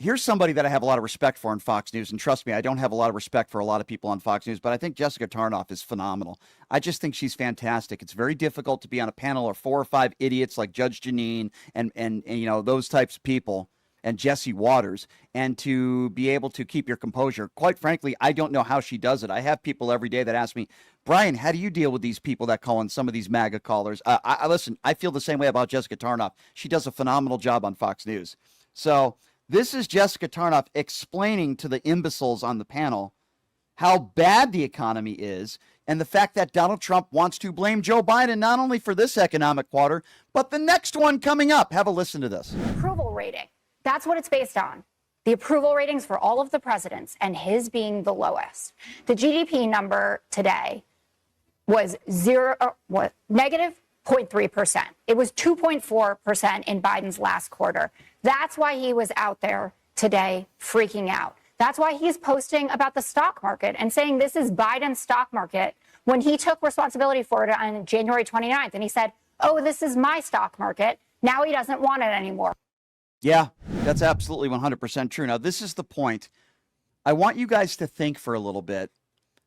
here's somebody that I have a lot of respect for on Fox News. And trust me, I don't have a lot of respect for a lot of people on Fox News, but I think Jessica Tarnoff is phenomenal. I just think she's fantastic. It's very difficult to be on a panel of 4 or 5 idiots like Judge Janine and you know, those types of people, and Jesse Waters, and to be able to keep your composure. Quite frankly, I don't know how she does it. I have people every day that ask me, Brian, how do you deal with these people that call in, some of these MAGA callers? Listen, I feel the same way about Jessica Tarnoff. She does a phenomenal job on Fox News. So this is Jessica Tarnoff explaining to the imbeciles on the panel how bad the economy is, and the fact that Donald Trump wants to blame Joe Biden not only for this economic quarter, but the next one coming up. Have a listen to this. Approval rating. That's what it's based on. The approval ratings for all of the presidents, and his being the lowest. The GDP number today was negative 0.3%. It was 2.4% in Biden's last quarter. That's why he was out there today freaking out. That's why he's posting about the stock market and saying this is Biden's stock market when he took responsibility for it on January 29th. And he said, oh, this is my stock market. Now he doesn't want it anymore. Yeah, that's absolutely 100% true. Now, this is the point. I want you guys to think for a little bit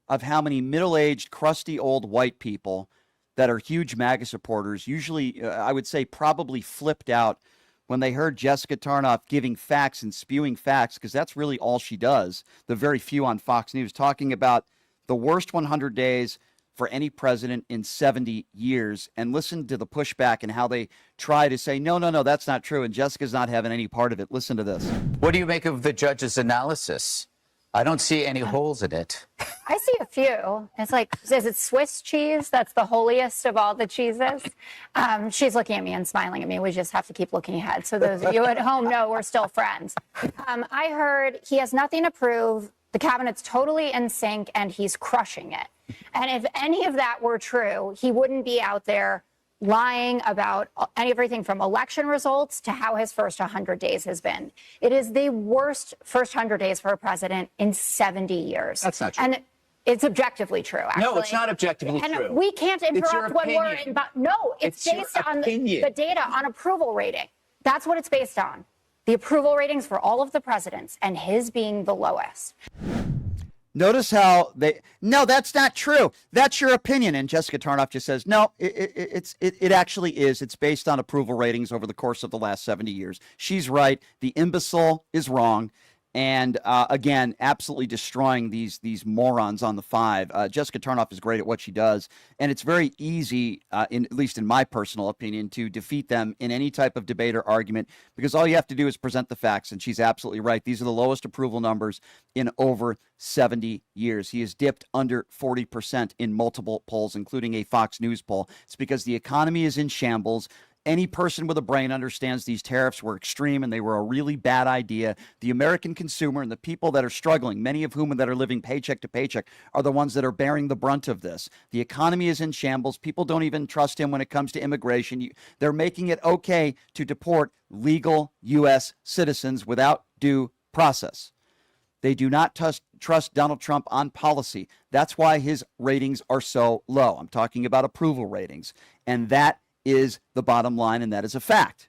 of how many middle-aged, crusty old white people that are huge MAGA supporters, usually, I would say probably flipped out when they heard Jessica Tarnoff giving facts and spewing facts, because that's really all she does, the very few on Fox News, talking about the worst 100 days for any president in 70 years, and listen to the pushback and how they try to say, no, that's not true, and Jessica's not having any part of it. Listen to this. What do you make of the judge's analysis? I don't see any holes in it. I see a few. It's like, is it Swiss cheese? That's the holiest of all the cheeses. She's looking at me and smiling at me. We just have to keep looking ahead. So those of you at home know we're still friends. I heard he has nothing to prove. The cabinet's totally in sync, and he's crushing it. And if any of that were true, he wouldn't be out there lying about everything from election results to how his first 100 days has been. It is the worst first 100 days for a president in 70 years. That's not true. And it's objectively true, actually. No, it's not objectively and true. We can't interrupt when we're in. No, it's based on the data on approval rating. That's what it's based on. The approval ratings for all of the presidents, and his being the lowest. Notice how no, that's not true. That's your opinion. And Jessica Tarnoff just says, no, it actually is. It's based on approval ratings over the course of the last 70 years. She's right. The imbecile is wrong. And again, absolutely destroying these morons on the 5. Jessica Tarnoff is great at what she does. And it's very easy, at least in my personal opinion, to defeat them in any type of debate or argument, because all you have to do is present the facts. And she's absolutely right. These are the lowest approval numbers in over 70 years. He has dipped under 40% in multiple polls, including a Fox News poll. It's because the economy is in shambles. Any person with a brain understands these tariffs were extreme and they were a really bad idea. The American consumer and the people that are struggling, many of whom that are living paycheck to paycheck, are the ones that are bearing the brunt of this. The economy is in shambles. People don't even trust him when it comes to immigration. They're making it okay to deport legal U.S. citizens without due process. They do not trust Donald Trump on policy. That's why his ratings are so low. I'm talking about approval ratings. And that is the bottom line, and that is a fact.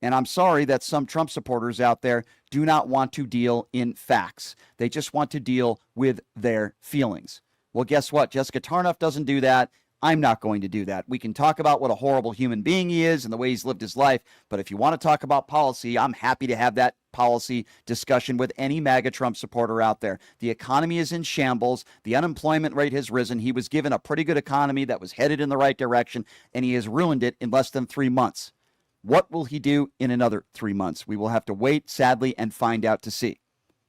And I'm sorry that some Trump supporters out there do not want to deal in facts. They just want to deal with their feelings. Well, guess what? Jessica Tarnoff doesn't do that. I'm not going to do that. We can talk about what a horrible human being he is and the way he's lived his life, but if you want to talk about policy, I'm happy to have that policy discussion with any MAGA Trump supporter out there. The economy is in shambles. The unemployment rate has risen. He was given a pretty good economy that was headed in the right direction, and he has ruined it in less than 3 months. What will he do in another 3 months? We will have to wait, sadly, and find out to see.